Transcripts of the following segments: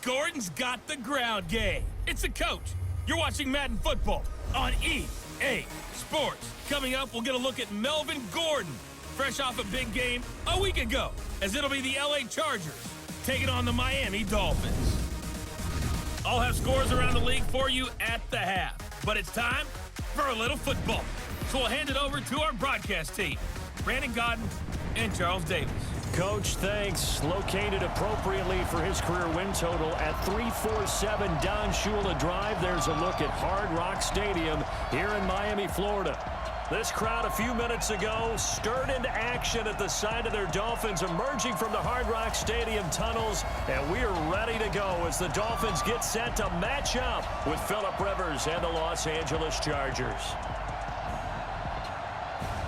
Gordon's got the ground game. It's the coach. You're watching Madden Football on EA Sports. Coming up, we'll get a look at Melvin Gordon, fresh off a big game a week ago, as it'll be the LA Chargers taking on the Miami Dolphins. I'll have scores around the league for you at the half, but it's time for a little football. So we'll hand it over to our broadcast team, Brandon Godden and Charles Davis. Coach, thanks. Located appropriately for his career win total at 347 Don Shula Drive. There's a look at Hard Rock Stadium here in Miami, Florida. This crowd a few minutes ago stirred into action at the side of their Dolphins emerging from the Hard Rock Stadium tunnels, and we are ready to go as the Dolphins get set to match up with Phillip Rivers and the Los Angeles Chargers.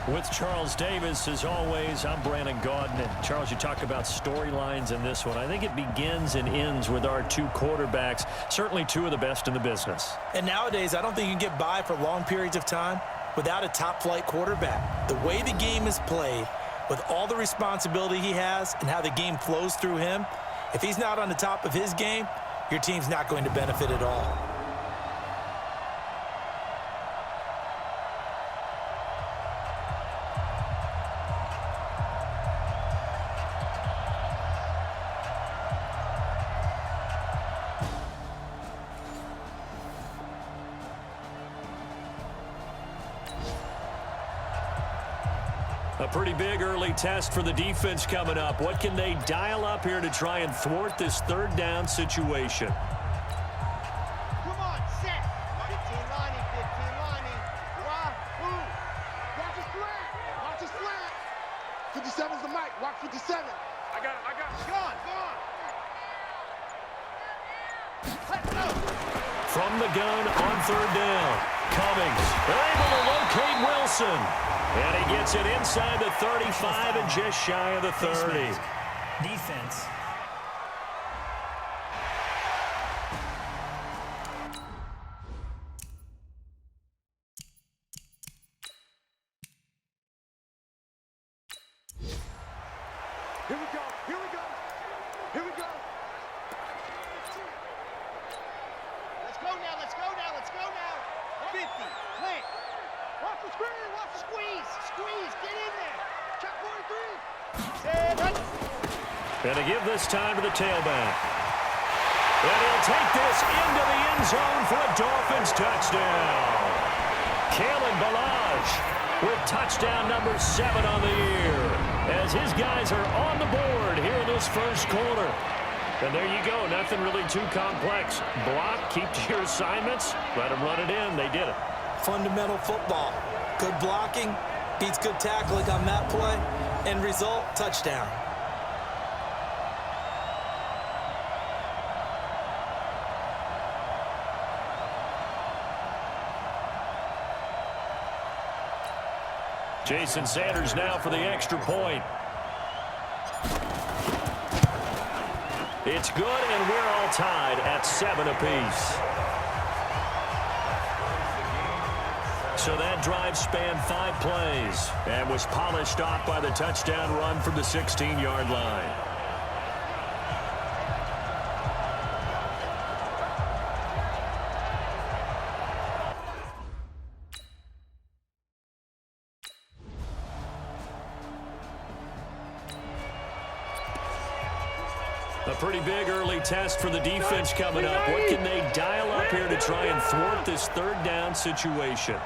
With Charles Davis, as always, I'm Brandon Godden. And Charles, you talk about storylines in this one. I think it begins and ends with our two quarterbacks, certainly two of the best in the business. And nowadays, I don't think you can get by for long periods of time without a top-flight quarterback. The way the game is played, with all the responsibility he has and how the game flows through him, if he's not on the top of his game, your team's not going to benefit at all. A pretty big early test for the defense coming up. What can they dial up here to try and thwart this third down situation? Come on, set. 15 lining, 15 lining. Move. Watch his flat. Watch his flat. 57's the mic. Watch 57. I got it. Gone. Let's go. From the gun on third down. Cummings able to locate Wilson. And he gets it inside the 35 and just shy of the 30. Defense. Here we go. Let's go now. 50, plant. Watch the screen, watch the squeeze, get in there. Check 43. And to give this time to the tailback. And he'll take this into the end zone for a Dolphins touchdown. Kalen Ballage with touchdown number 7 on the year, as his guys are on the board here in this first quarter. And there you go, nothing really too complex. Block, keep to your assignments, let them run it in. They did it. Fundamental football. Good blocking, beats good tackling on that play. End result, touchdown. Jason Sanders now for the extra point. It's good, and we're all tied at 7 apiece. So that drive spanned 5 plays and was polished off by the touchdown run from the 16-yard line. A pretty big early test for the defense coming up. What can they dial up here to try and thwart this third down situation?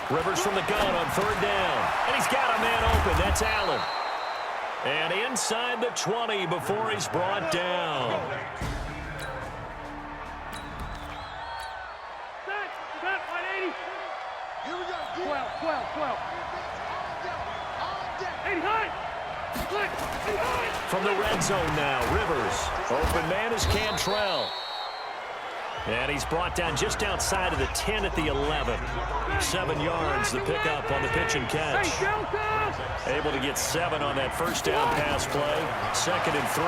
Rivers from the gun on third down. And he's got a man open. That's Allen. And inside the 20 before he's brought down. Set, 180. Here we go. 12. 80 high. From the red zone now, Rivers. Open man is Cantrell. And he's brought down just outside of the 10 at the 11. 7 yards, the pickup on the pitch and catch. Able to get 7 on that first down pass play. 2nd and 3.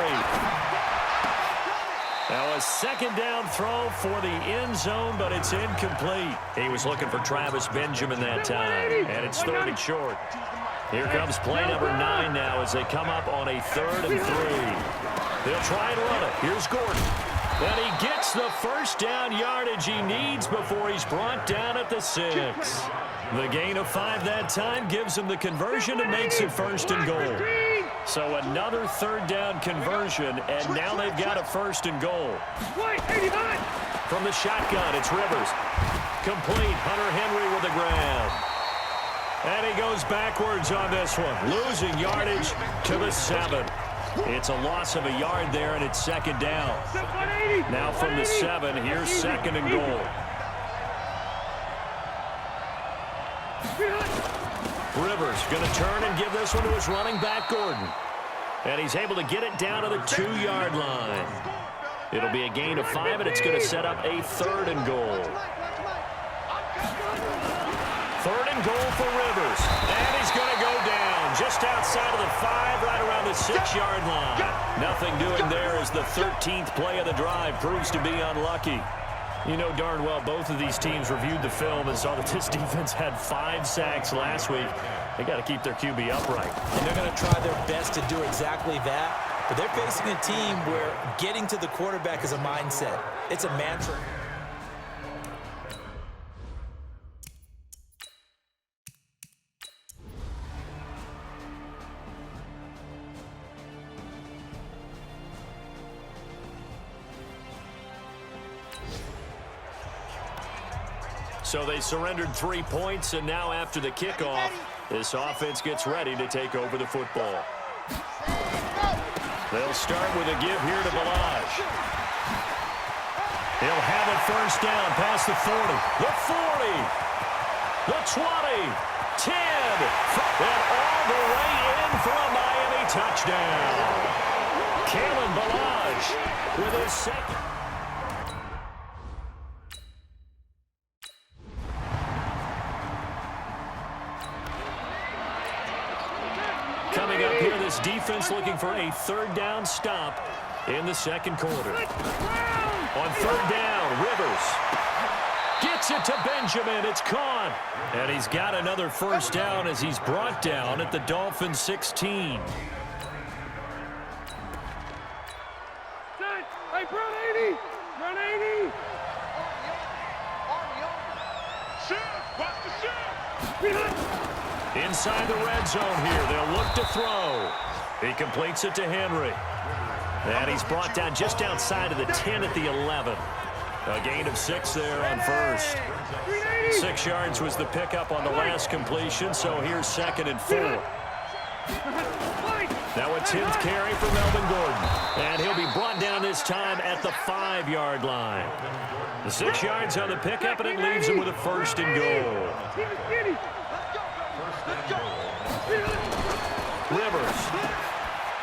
Now a second down throw for the end zone, but it's incomplete. He was looking for Travis Benjamin that time, and it's 3rd and short. Here comes play number 9 now as they come up on a 3rd and 3. They'll try and run it. Here's Gordon. And he gets the first down yardage he needs before he's brought down at the 6. The gain of 5 that time gives him the conversion and makes it 1st and goal. So another 3rd down conversion, and now they've got a 1st and goal. From the shotgun, it's Rivers. Complete. Hunter Henry with the grab. And he goes backwards on this one, losing yardage to the 7. It's a loss of a yard there, and it's 2nd down. Now from the 7, here's 2nd and goal. Rivers going to turn and give this one to his running back, Gordon. And he's able to get it down to the 2-yard line. It'll be a gain of 5, and it's going to set up a 3rd and goal. 3rd and goal for Rivers. And he's going to go down just outside of the 5, right around the 6-yard line. Nothing doing there as the 13th play of the drive proves to be unlucky. You know darn well both of these teams reviewed the film and saw that this defense had 5 sacks last week. They got to keep their QB upright. And they're going to try their best to do exactly that. But they're facing a team where getting to the quarterback is a mindset. It's a mantra. So they surrendered 3 points, and now after the kickoff, this offense gets ready to take over the football. They'll start with a give here to Balaj. He'll have it 1st down past the 40, the 40, the 20, 10, and all the way in for a Miami touchdown. Kalen Balaj with his 2nd. Coming up here, this defense looking for a 3rd down stop in the 2nd quarter. On 3rd down, Rivers gets it to Benjamin. It's caught. And he's got another 1st down as he's brought down at the Dolphins' 16. Hey, run 80! Run 80! Watch the shot! Inside the red zone here, they'll look to throw. He completes it to Henry. And he's brought down just outside of the 10 at the 11. A gain of 6 there on 1st. 6 yards was the pickup on the last completion, so here's 2nd and 4. Now a 10th carry for Melvin Gordon. And he'll be brought down this time at the 5-yard line. The 6 yards on the pickup, and it leaves him with a 1st and goal. Rivers.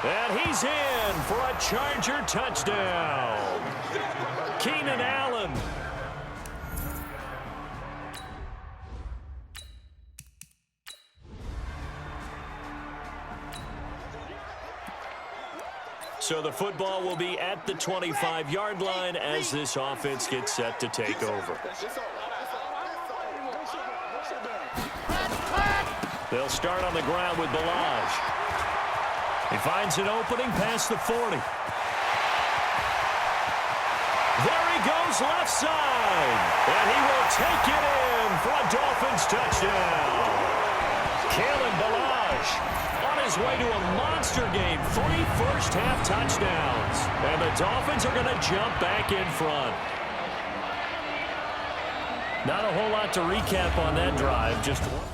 And he's in for a Charger touchdown. Keenan Allen. So the football will be at the 25-yard line as this offense gets set to take over. They'll start on the ground with Balaj. He finds an opening past the 40. There he goes left side. And he will take it in for a Dolphins touchdown. Kalen Balaj on his way to a monster game. 3 first-half touchdowns. And the Dolphins are going to jump back in front. Not a whole lot to recap on that drive. Just one.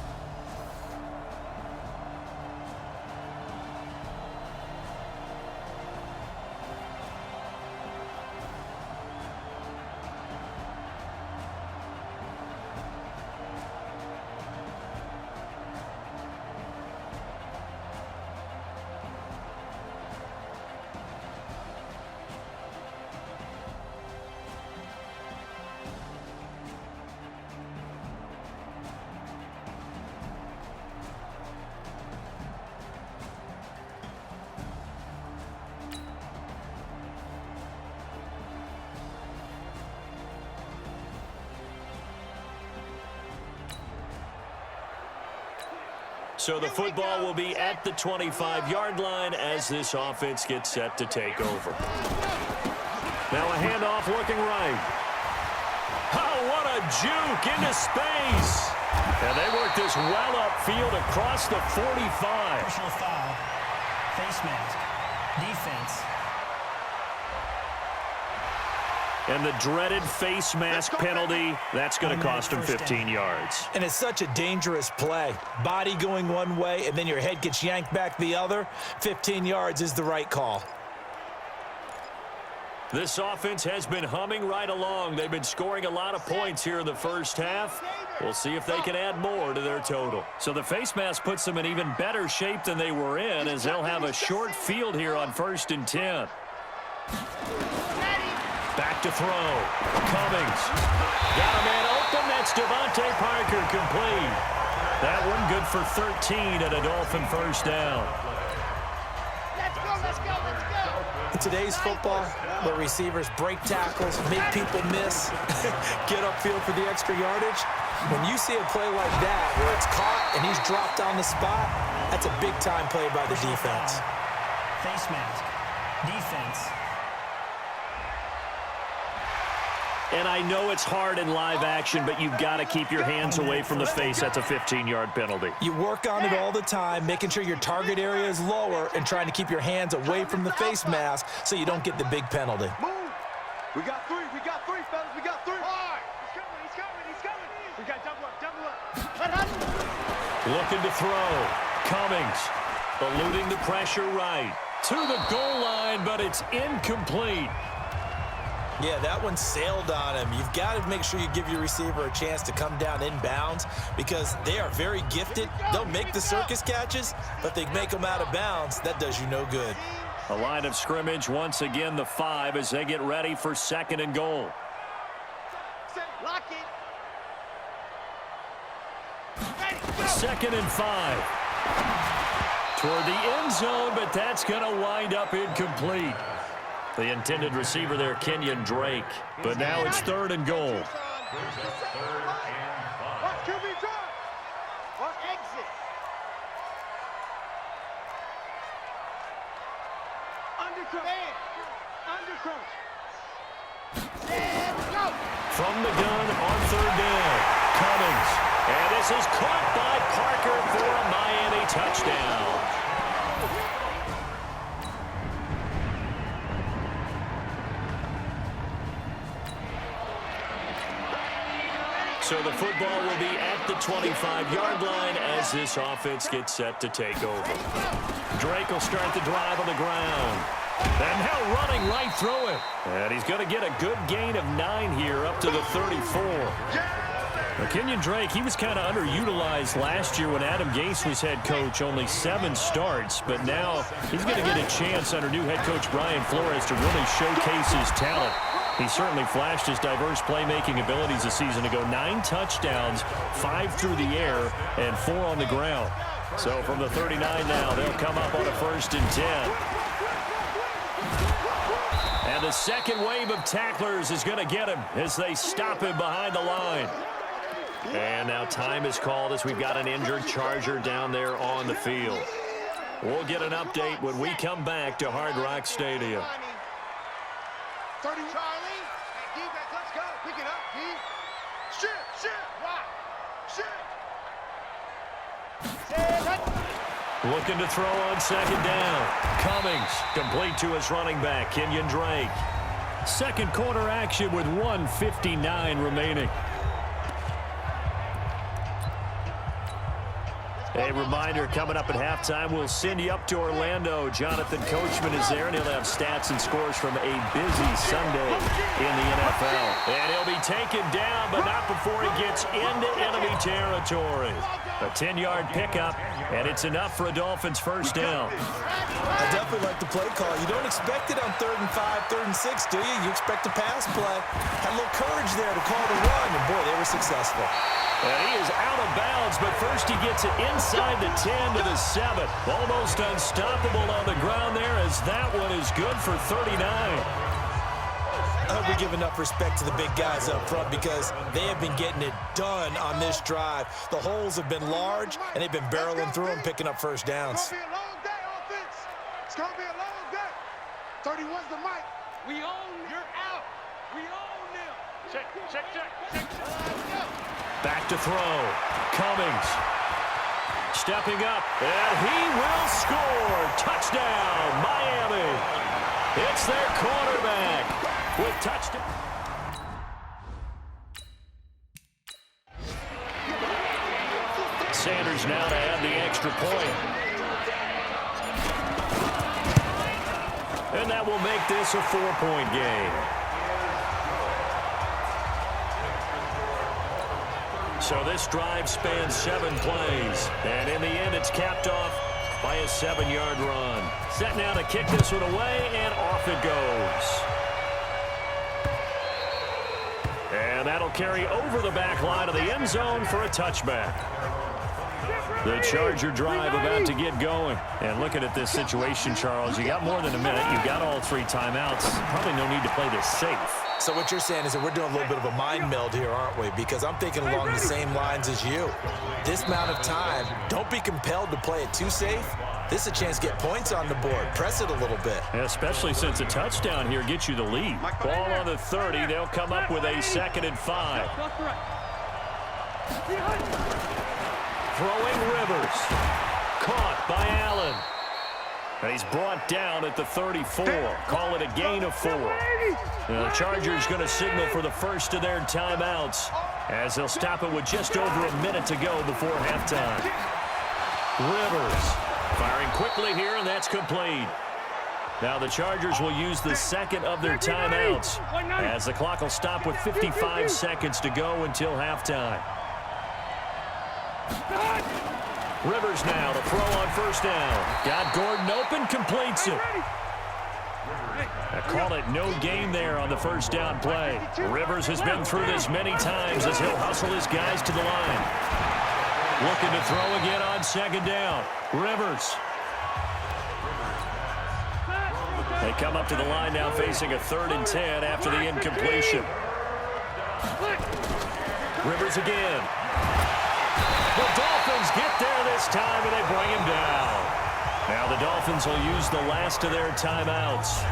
So the football will be at the 25-yard line as this offense gets set to take over. Now a handoff looking right. Oh, what a juke into space. And they work this well upfield across the 45. Personal foul, face mask, defense. And the dreaded face mask penalty, that's going to cost him 15 yards. And it's such a dangerous play. Body going one way, and then your head gets yanked back the other. 15 yards is the right call. This offense has been humming right along. They've been scoring a lot of points here in the first half. We'll see if they can add more to their total. So the face mask puts them in even better shape than they were in, as they'll have a short field here on 1st and 10. Back to throw. Cummings. Got a man open. That's Devontae Parker complete. That one good for 13 at a Dolphin first down. Let's go, let's go, let's go. In today's football, where receivers break tackles, make people miss, get upfield for the extra yardage, when you see a play like that where it's caught and he's dropped on the spot, that's a big-time play by the defense. Face mask, defense. And I know it's hard in live action, but you've got to keep your hands away from the face. That's a 15-yard penalty. You work on it all the time, making sure your target area is lower and trying to keep your hands away from the face mask so you don't get the big penalty. Move. We got three, fellas. We got three. Hard. He's coming. We got double up. Looking to throw. Cummings eluding the pressure right. To the goal line, but it's incomplete. Yeah, that one sailed on him. You've got to make sure you give your receiver a chance to come down inbounds because they are very gifted. They'll make the circus catches, but they make them out of bounds. That does you no good. A line of scrimmage, once again, the 5 as they get ready for 2nd and goal. Lock it. 2nd and 5. Toward the end zone, but that's going to wind up incomplete. The intended receiver there, Kenyon Drake. But now it's 3rd and goal. Watch QB drive. Watch exit. Undercross. And go. From the gun on 3rd down. Cummings. And this is caught by Parker for a Miami touchdown. So the football will be at the 25-yard line as this offense gets set to take over. Drake will start the drive on the ground. And now running right through it. And he's going to get a good gain of 9 here up to the 34. Now, Kenyon Drake, he was kind of underutilized last year when Adam Gase was head coach. Only 7 starts, but now he's going to get a chance under new head coach Brian Flores to really showcase his talent. He certainly flashed his diverse playmaking abilities a season ago. 9 touchdowns, 5 through the air, and 4 on the ground. So from the 39 now, they'll come up on a 1st and 10. And the second wave of tacklers is going to get him as they stop him behind the line. And now time is called as we've got an injured Charger down there on the field. We'll get an update when we come back to Hard Rock Stadium. 30 Charlie. Hey, D-back, let's go. Pick it up, D. Shift. Rock. Shift. Looking to throw on 2nd down. Cummings complete to his running back, Kenyon Drake. Second quarter action with 1:59 remaining. A reminder, coming up at halftime, we'll send you up to Orlando. Jonathan Coachman is there, and he'll have stats and scores from a busy Sunday in the NFL. And he'll be taken down, but not before he gets into enemy territory. A 10-yard pickup, and it's enough for a Dolphins first down. I definitely like the play call. You don't expect it on 3rd and 5, 3rd and 6, do you? You expect a pass play. Had a little courage there to call the run, and boy, they were successful. And he is out of bounds, but first he gets it inside the 10 to the 7. Almost unstoppable on the ground there as that one is good for 39. I hope we give enough respect to the big guys up front because they have been getting it done on this drive. The holes have been large, and they've been barreling through them, picking up first downs. It's going to be a long day, offense. It's going to be a long day. 31's the mic. We own. You're out. We own them. Check. Back to throw. Cummings. Stepping up, and he will score. Touchdown, Miami. It's their quarterback with touchdown. Sanders now to add the extra point. And that will make this a 4-point game. So this drive spans 7 plays. And in the end, it's capped off by a 7-yard run. Set now to kick this one away, and off it goes. And that'll carry over the back line of the end zone for a touchback. The Charger drive about to get going. And looking at this situation, Charles, you got more than a minute. You got all 3 timeouts. Probably no need to play this safe. So what you're saying is that we're doing a little bit of a mind meld here, aren't we? Because I'm thinking along the same lines as you. This amount of time, don't be compelled to play it too safe. This is a chance to get points on the board. Press it a little bit. Especially since a touchdown here gets you the lead. Ball on the 30. They'll come up with a 2nd and 5. Throwing Rivers. Caught by Allen. And he's brought down at the 34. Call it a gain of 4. The Chargers going to signal for the first of their timeouts as they'll stop it with just over a minute to go before halftime. Rivers firing quickly here, and that's complete. Now the Chargers will use the 2nd of their timeouts as the clock will stop with 55 seconds to go until halftime. Rivers now to throw on first down. Got Gordon open, completes it. I call it no gain there on the first down play. Rivers has been through this many times as he'll hustle his guys to the line. Looking to throw again on 2nd down. Rivers. They come up to the line now facing a 3rd and 10 after the incompletion. Rivers again. The Dolphins get there this time, and they bring him down. Now the Dolphins will use the last of their timeouts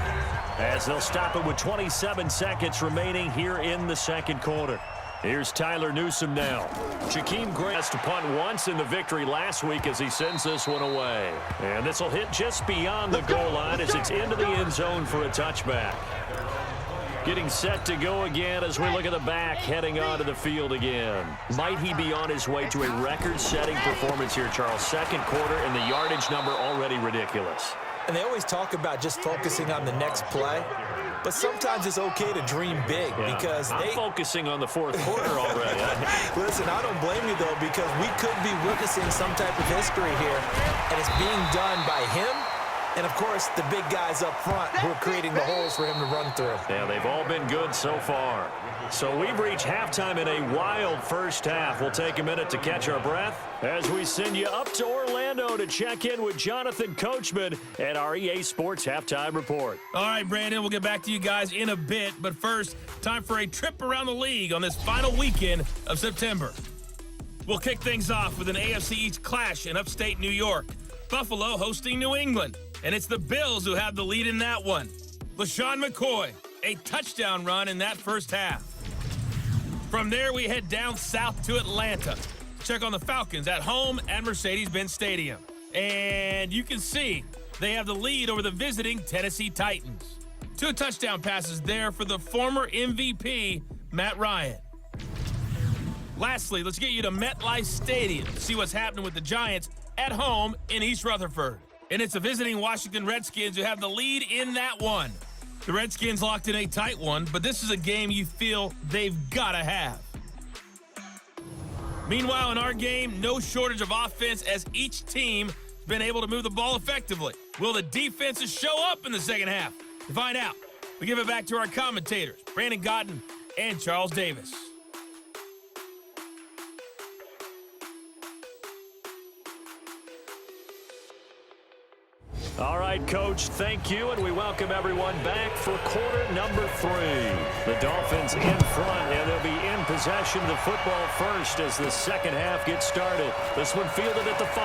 as they'll stop it with 27 seconds remaining here in the 2nd quarter. Here's Tyler Newsome now. Jakeem Grant has to punt once in the victory last week as he sends this one away. And this will hit just beyond the goal line as it's into the end zone for a touchback. Getting set to go again as we look at the back heading onto the field again. Might he be on his way to a record-setting performance here, Charles? 2nd quarter and the yardage number already ridiculous. And they always talk about just focusing on the next play. But sometimes it's okay to dream big because I'm focusing on the 4th quarter already. Listen, I don't blame you, though, because we could be witnessing some type of history here, and it's being done by him and, of course, the big guys up front who are creating the holes for him to run through. Yeah, they've all been good so far. So we've reached halftime in a wild first half. We'll take a minute to catch our breath as we send you up to Orlando to check in with Jonathan Coachman at our EA Sports Halftime Report. All right, Brandon, we'll get back to you guys in a bit. But first, time for a trip around the league on this final weekend of September. We'll kick things off with an AFC East clash in upstate New York. Buffalo hosting New England. And it's the Bills who have the lead in that one. LaShawn McCoy, a touchdown run in that first half. From there, we head down south to Atlanta. Check on the Falcons at home at Mercedes-Benz Stadium. And you can see they have the lead over the visiting Tennessee Titans. 2 touchdown passes there for the former MVP, Matt Ryan. Lastly, let's get you to MetLife Stadium to see what's happening with the Giants at home in East Rutherford. And it's the visiting Washington Redskins who have the lead in that one. The Redskins locked in a tight one, but this is a game you feel they've got to have. Meanwhile, in our game, no shortage of offense as each team has been able to move the ball effectively. Will the defenses show up in the second half? To find out, we give it back to our commentators, Brandon Gotton and Charles Davis. All right, Coach, thank you, and we welcome everyone back for quarter number 3. The Dolphins in front, and they'll be in possession of the football first as the second half gets started. This one fielded at the 5.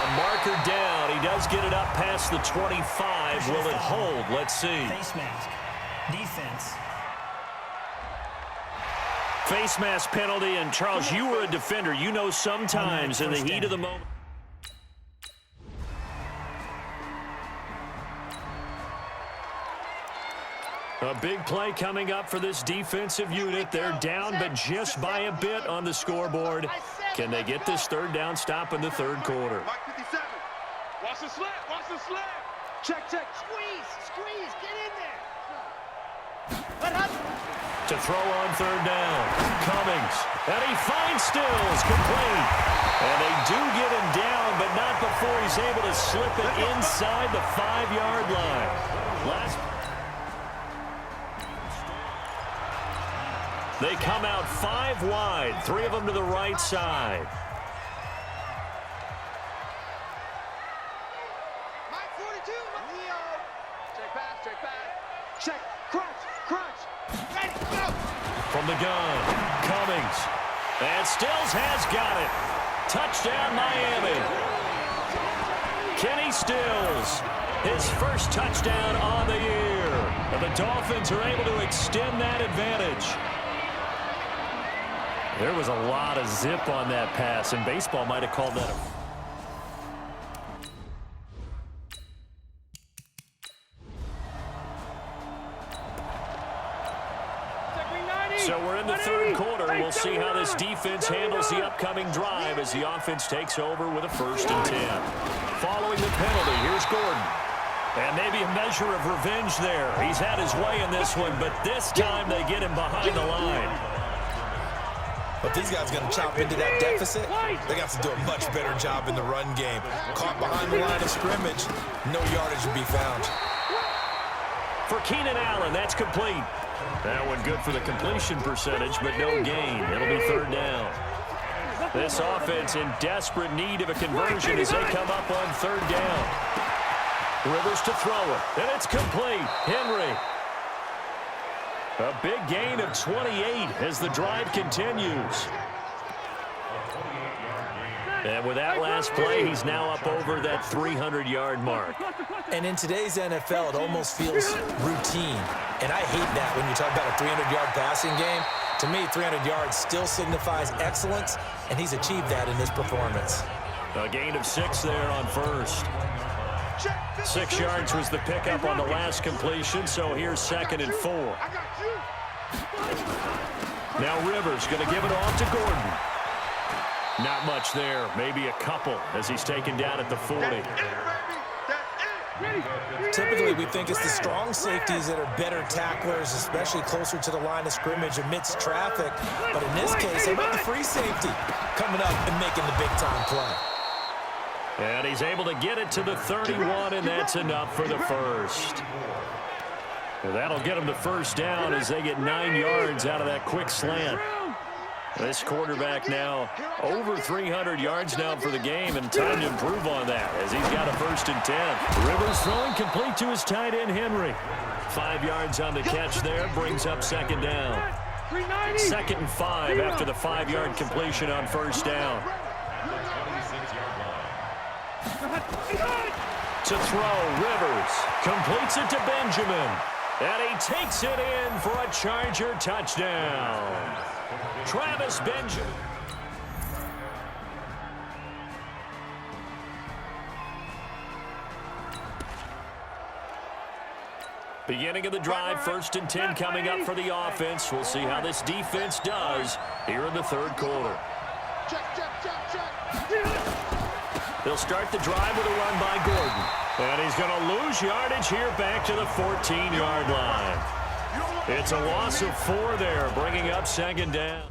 On marker down, he does get it up past the 25. Will it hold? Let's see. Face mask. Defense. Face mask penalty, and Charles, you were a defender. You know sometimes in the heat of the moment. A big play coming up for this defensive unit. They're down, but just by a bit on the scoreboard. Can they get this third down stop in the third quarter? Mike 57. Watch the slip. Watch the slip. Check, check. Squeeze, get in there. To throw on third down. Cummings. And he finds Stills complete. And they do get him down, but not before he's able to slip it inside the 5-yard line. They come out 5 wide, 3 of them to the right side. Mike 42, Leo. Check pass. Check. Crunch. Ready, go. From the gun, Cummings. And Stills has got it. Touchdown, Miami. Kenny Stills, his first touchdown on the year. And the Dolphins are able to extend that advantage. There was a lot of zip on that pass, and baseball might have called that a... So we're in the third quarter. We'll see how this defense handles the upcoming drive as the offense takes over with a 1st and 10. Following the penalty, here's Gordon. And maybe a measure of revenge there. He's had his way in this one, but this time they get him behind the line. But these guys are going to chop into that deficit. They got to do a much better job in the run game. Caught behind the line of scrimmage, no yardage to be found. For Keenan Allen, that's complete. That one good for the completion percentage, but no gain. It'll be third down. This offense in desperate need of a conversion as they come up on third down. Rivers to throw it, and it's complete. Henry. A big gain of 28 as the drive continues. And with that last play, he's now up over that 300-yard mark. And in today's NFL, it almost feels routine. And I hate that when you talk about a 300-yard passing game. To me, 300 yards still signifies excellence, and he's achieved that in this performance. A gain of 6 there on first. 6 yards was the pickup on the last completion, so here's 2nd and 4. Now Rivers going to give it off to Gordon. Not much there, maybe a couple as he's taken down at the 40. Typically, we think it's the strong safeties that are better tacklers, especially closer to the line of scrimmage amidst traffic. But in this case, how about the free safety coming up and making the big-time play? And he's able to get it to the 31, and that's enough for the first. Well, that'll get them the first down as they get 9 yards out of that quick slant. This quarterback now over 300 yards now for the game, and time to improve on that as he's got a 1st and 10. Rivers throwing complete to his tight end, Henry. 5 yards on the catch there, brings up 2nd down. 2nd and 5 after the 5-yard completion on 1st down. To throw, Rivers completes it to Benjamin, and he takes it in for a Charger touchdown. Travis Benjamin. Beginning of the drive, 1st and 10 coming up for the offense. We'll see how this defense does here in the third quarter. They'll start the drive with a run by Gordon. And he's going to lose yardage here back to the 14-yard line. It's a loss of 4 there, bringing up 2nd down.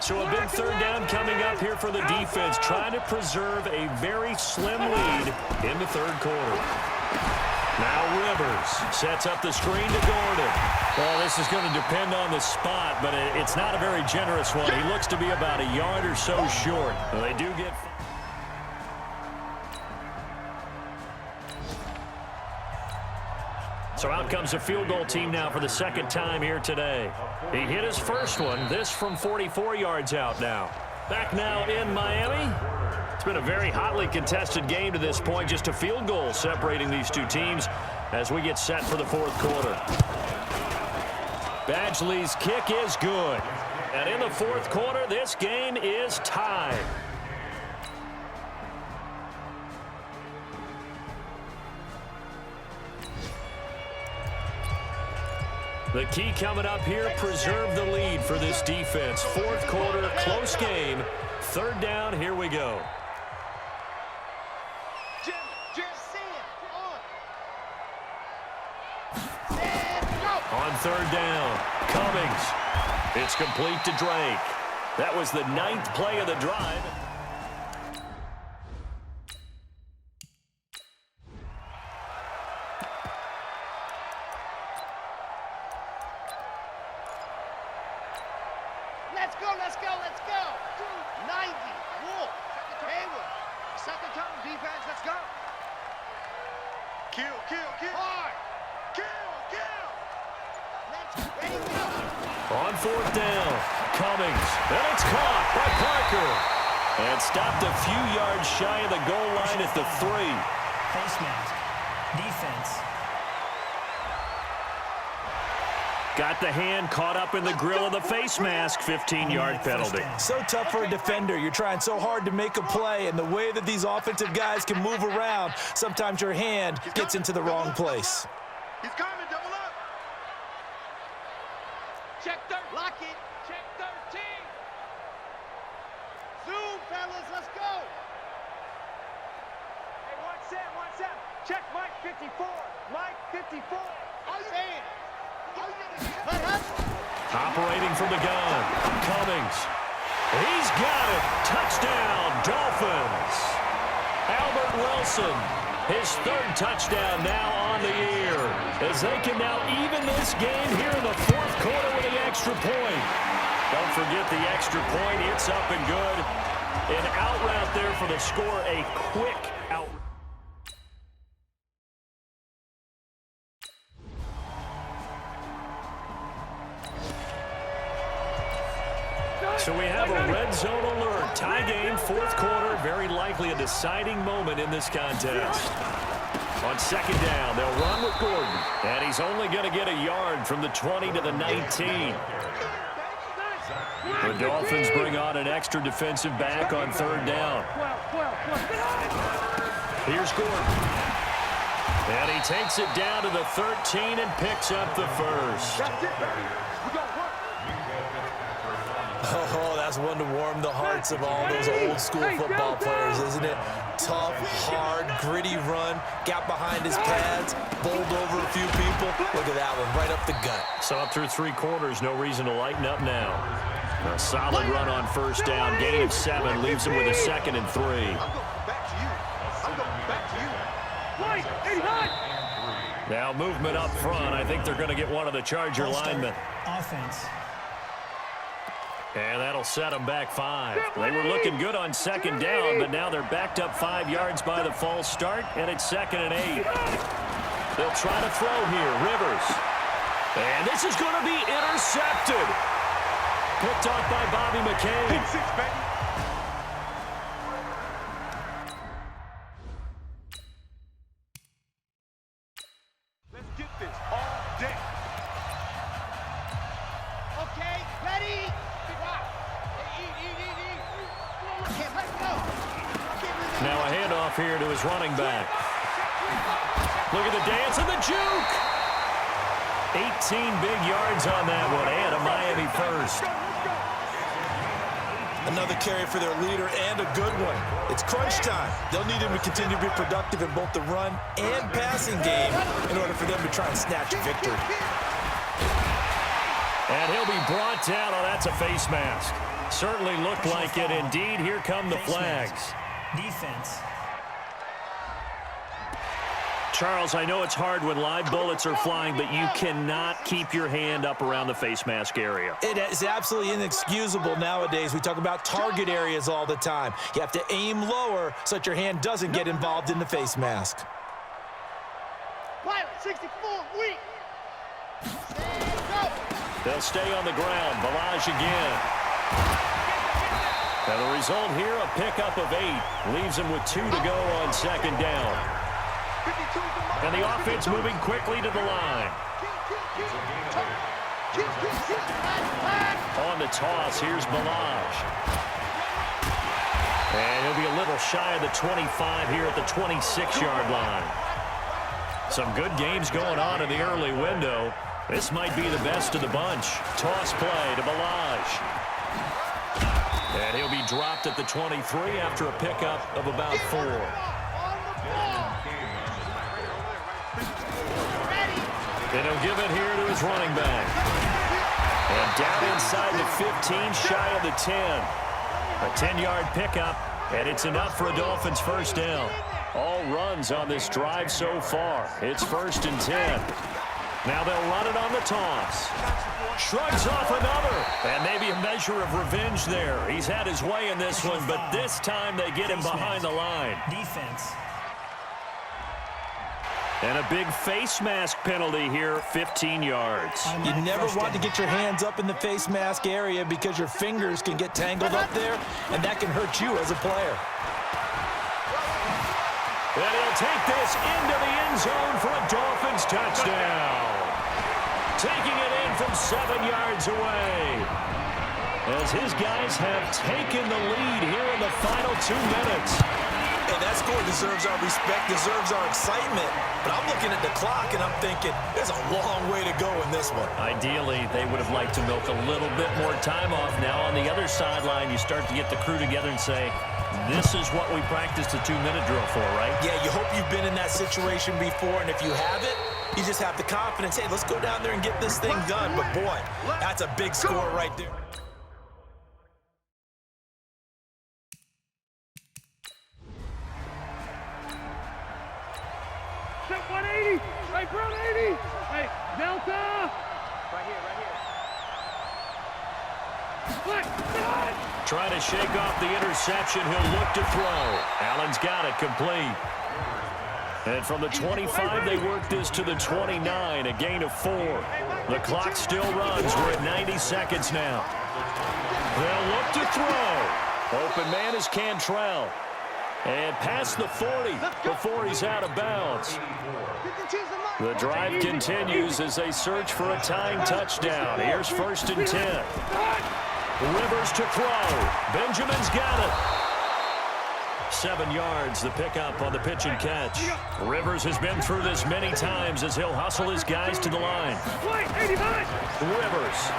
So a big 3rd down coming up here for the defense, trying to preserve a very slim lead in the 3rd quarter. Now Rivers sets up the screen to Gordon. Well, this is going to depend on the spot, but it's not a very generous one. He looks to be about a yard or so short. Well, they do get... So out comes a field goal team now for the second time here today. He hit his first one, this from 44 yards out now. Back now in Miami. It's been a very hotly contested game to this point. Just a field goal separating these two teams as we get set for the fourth quarter. Badgley's kick is good. And in the fourth quarter, this game is tied. The key coming up here, preserve the lead for this defense. Fourth quarter, close game. Third down, here we go. On third down, Cummings. It's complete to Drake. That was the 9th play of the drive. Let's go, let's go, let's go. 90, Wolf, Hayward. Second time, defense, let's go. Kill, kill, kill. Hard. Kill, kill. Let's ready, go. On fourth down, Cummings. And it's caught by Parker. And stopped a few yards shy of the goal line at the 3. Face mask. Defense. Got the hand caught up in the grill of the face mask. 15-yard penalty. So tough for a defender. You're trying so hard to make a play, and the way that these offensive guys can move around, sometimes your hand gets into the wrong place. He's coming, double up. Check lock it. Check 13. Zoom, fellas, let's go. Hey, 1-7. Check Mike 54. Mike 54. All you saying? Operating from the gun, Cummings. He's got it. Touchdown, Dolphins. Albert Wilson, his 3rd touchdown now on the year, as they can now even this game here in the fourth quarter with the extra point. Don't forget the extra point. It's up and good. An out route there for the score, a quick out. So we have a red zone alert. Tie game, fourth quarter. Very likely a deciding moment in this contest. On second down, they'll run with Gordon. And he's only going to get a yard from the 20 to the 19. The Dolphins bring on an extra defensive back on third down. Here's Gordon. And he takes it down to the 13 and picks up the first. Oh, that's one to warm the hearts of all those old-school football players, isn't it? Tough, hard, gritty run, got behind his pads, bowled over a few people. Look at that one, right up the gut. Saw it through 3 quarters, no reason to lighten up now. A solid run on first down, gain of 7, leaves him with a 2nd and 3. I'm going back to you. I'm going back to you. Mike, 89. Now movement up front. I think they're going to get one of the Charger linemen. Offense. And that'll set them back 5. They were looking good on second down, but now they're backed up 5 yards by the false start, and it's 2nd and 8. They'll try to throw here. Rivers. And this is going to be intercepted. Picked off by Bobby McCain. Pick 6, baby. Let's get this all day. Okay, ready? Now a handoff here to his running back. Look at the dance and the juke. 18 big yards on that one, and a Miami first. Another carry for their leader, and a good one. It's crunch time. They'll need him to continue to be productive in both the run and passing game in order for them to try and snatch a victory. And he'll be brought down. Oh, that's a face mask. Certainly looked like it. Indeed, here come the flags. Defense. Charles, I know it's hard when live bullets are flying, but you cannot keep your hand up around the face mask area. It is absolutely inexcusable nowadays. We talk about target areas all the time. You have to aim lower so that your hand doesn't get involved in the face mask. Pilot 64, weak. They'll stay on the ground. Balaj again. And the result here, a pickup of 8. Leaves him with 2 to go on second down. And the offense moving quickly to the line. On the toss, here's Balaj. And he'll be a little shy of the 25 here at the 26-yard line. Some good games going on in the early window. This might be the best of the bunch. Toss play to Balaj. And he'll be dropped at the 23 after a pickup of about 4. And he'll give it here to his running back. And down inside the 15, shy of the 10. A 10-yard pickup, and it's enough for a Dolphins first down. All runs on this drive so far. It's 1st and 10. Now they'll run it on the toss. Shrugs off another. And maybe a measure of revenge there. He's had his way in this one, but this time they get him behind the line. Defense. And a big face mask penalty here, 15 yards. You never want to get your hands up in the face mask area because your fingers can get tangled up there, and that can hurt you as a player. And he'll take this into the end zone for a Dolphins touchdown. Taking it in from 7 yards away. As his guys have taken the lead here in the final 2 minutes. And that score deserves our respect, deserves our excitement. But I'm looking at the clock, and I'm thinking there's a long way to go in this one. Ideally, they would have liked to milk a little bit more time off. Now on the other sideline, you start to get the crew together and say, this is what we practiced the 2-minute drill for, right? Yeah, you hope you've been in that situation before, and if you haven't, you just have the confidence, hey, let's go down there and get this thing done. But, boy, that's a big score right there. Set 180. Hey, ground 80. Hey, Delta. Right here. Trying to shake off the interception. He'll look to throw. Allen's got it complete. And from the 25, they work this to the 29, a gain of 4. The clock still runs. We're at 90 seconds now. They'll look to throw. Open man is Cantrell. And past the 40 before he's out of bounds. The drive continues as they search for a tying touchdown. Here's 1st and 10. Rivers to throw. Benjamin's got it. 7 yards, the pickup on the pitch and catch. Rivers has been through this many times as he'll hustle his guys to the line. Rivers.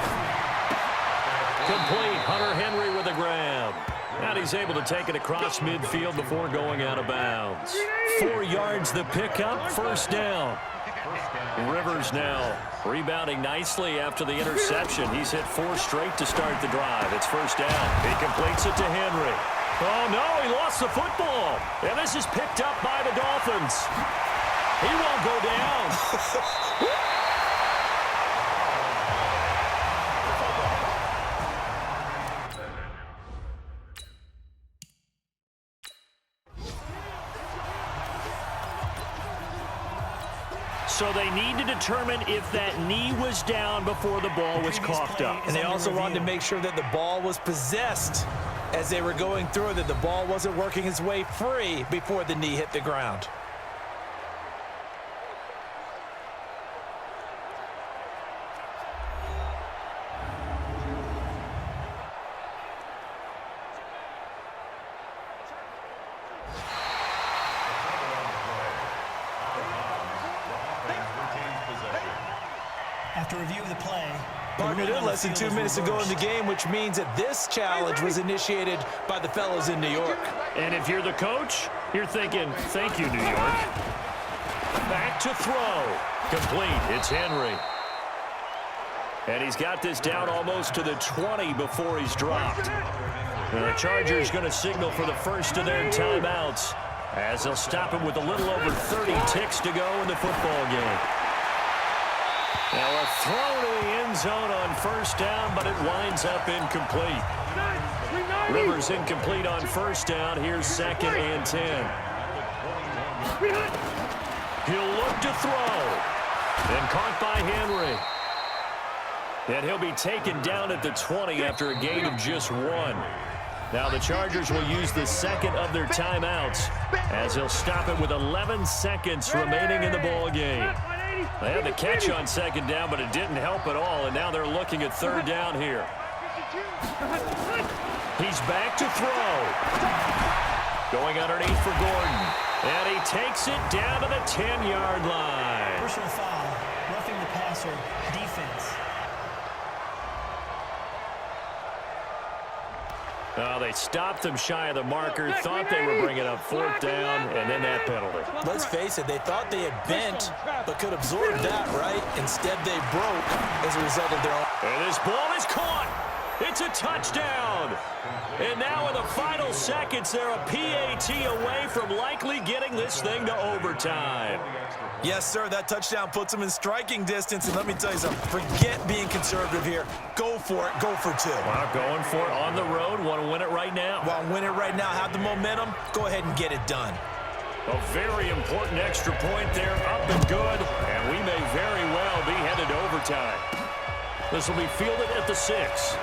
Complete. Hunter Henry with a grab. And he's able to take it across midfield before going out of bounds. 4 yards, the pickup, 1st down. Rivers now rebounding nicely after the interception. He's hit 4 straight to start the drive. It's 1st down. He completes it to Henry. Oh, no, he lost the football. And this is picked up by the Dolphins. He won't go down. So they need to determine if that knee was down before the ball was coughed up. And they also wanted to make sure that the ball was possessed as they were going through, that the ball wasn't working its way free before the knee hit the ground. After review of the play, Partner, they're less than 2 minutes to go in the game, which means that this challenge was initiated by the fellows in New York. And if you're the coach, you're thinking, thank you, New York. Back to throw. Complete. It's Henry. And he's got this down almost to the 20 before he's dropped. And the Chargers going to signal for the first of their timeouts as they'll stop him with a little over 30 ticks to go in the football game. Now a throw to the end zone on first down, but it winds up incomplete. Rivers incomplete on first down. Here's 2nd and 10. He'll look to throw. And caught by Henry. And he'll be taken down at the 20 after a gain of just 1. Now the Chargers will use the second of their timeouts as they'll stop it with 11 seconds remaining in the ball game. They had the catch on 2nd down, but it didn't help at all, and now they're looking at 3rd down here. He's back to throw. Going underneath for Gordon. And he takes it down to the 10-yard line. Personal foul. Roughing the passer. Defense. They stopped them shy of the marker, thought they were bringing up 4th down, and then that penalty. Let's face it, they thought they had bent, but could absorb that, right? Instead, they broke as a result of their own. And this ball is caught. It's a touchdown. And now in the final seconds, they're a PAT away from likely getting this thing to overtime. Yes, sir, that touchdown puts them in striking distance, and let me tell you something, forget being conservative here. Go for it, go for 2. Wow, going for it on the road, want to win it right now. Want to win it right now, have the momentum, go ahead and get it done. A very important extra point there, up and good, and we may very well be headed to overtime. This will be fielded at the 6.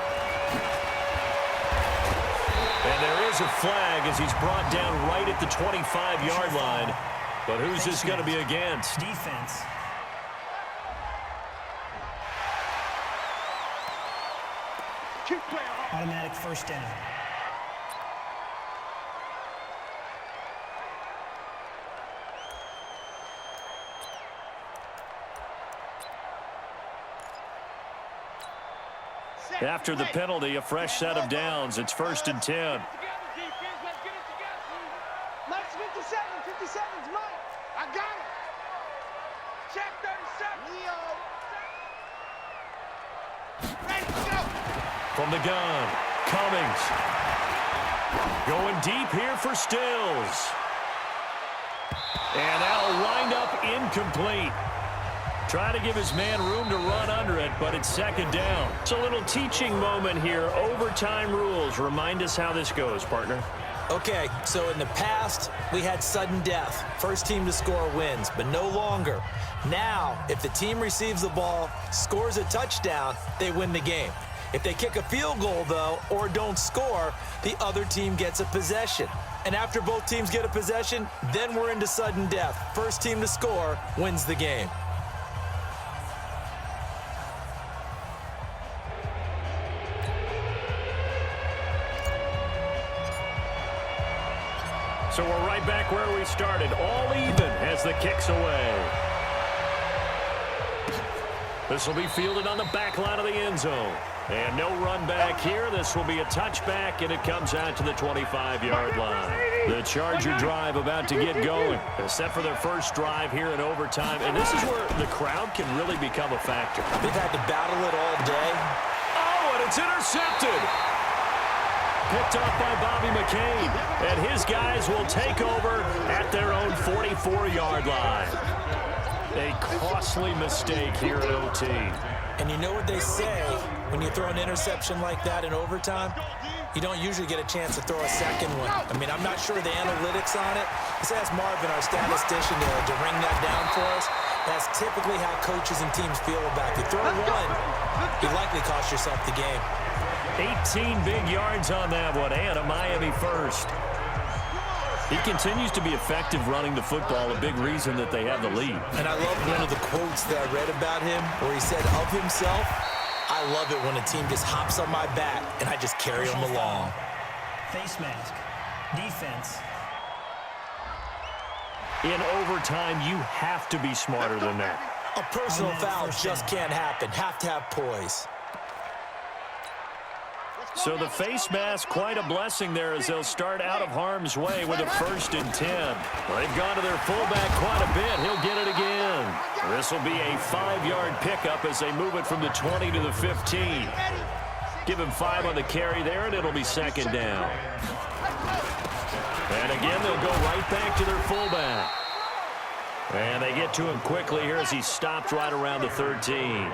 And there is a flag as he's brought down right at the 25-yard line. But who's this going to be against? Defense. Automatic first down. After the penalty, a fresh set of downs. It's 1st and 10. Mike's 57's Mike. I got it. Check 37. Leo. Ready to go. From the gun, Cummings. Going deep here for Stills. And that'll wind up incomplete. Trying to give his man room to run under it, but it's 2nd down. It's a little teaching moment here. Overtime rules. Remind us how this goes, partner. Okay, so in the past, we had sudden death. First team to score wins, but no longer. Now, if the team receives the ball, scores a touchdown, they win the game. If they kick a field goal, though, or don't score, the other team gets a possession. And after both teams get a possession, then we're into sudden death. First team to score wins the game. So we're right back where we started, all even as the kick's away. This will be fielded on the back line of the end zone. And no run back here. This will be a touchback, and it comes out to the 25-yard line. The Charger drive about to get going, except for their first drive here in overtime. And this is where the crowd can really become a factor. They've had to battle it all day. Oh, and it's intercepted. Picked off by Bobby McCain, and his guys will take over at their own 44-yard line. A costly mistake here at OT. And you know what they say, when you throw an interception like that in overtime, you don't usually get a chance to throw a second one. I mean, I'm not sure the analytics on it. Let's ask Marvin, our statistician, to ring that down for us. That's typically how coaches and teams feel about it. If you throw one, you likely cost yourself the game. 18 big yards on that one, and a Miami first. He continues to be effective running the football, a big reason that they have the lead. And I love one of the quotes that I read about him where he said of himself, I love it when a team just hops on my back and I just carry them along. Face mask. Defense. In overtime, you have to be smarter than that. A personal foul just can't happen. Have to have poise. So the face mask, quite a blessing there as they'll start out of harm's way with a 1st and 10. Well, they've gone to their fullback quite a bit. He'll get it again. This will be a 5-yard pickup as they move it from the 20 to the 15. Give him 5 on the carry there, and it'll be 2nd down. And again, they'll go right back to their fullback. And they get to him quickly here as he stopped right around the 13.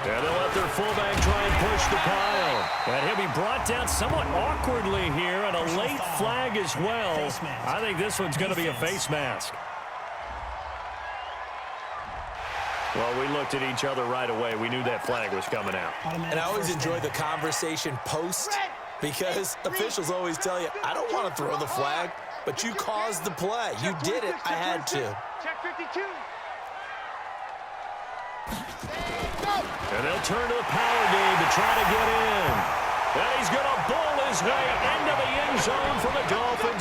And they'll let their fullback try and push the pile. And he'll be brought down somewhat awkwardly here, and a late flag as well. I think this one's going to be a face mask. Well, we looked at each other right away. We knew that flag was coming out. And I always enjoy the conversation post, because officials always tell you, I don't want to throw the flag, but you caused the play. You did it. I had to. Check 52. And they'll turn to the power game to try to get in. And he's going to bowl his way into the end zone for the Dolphins.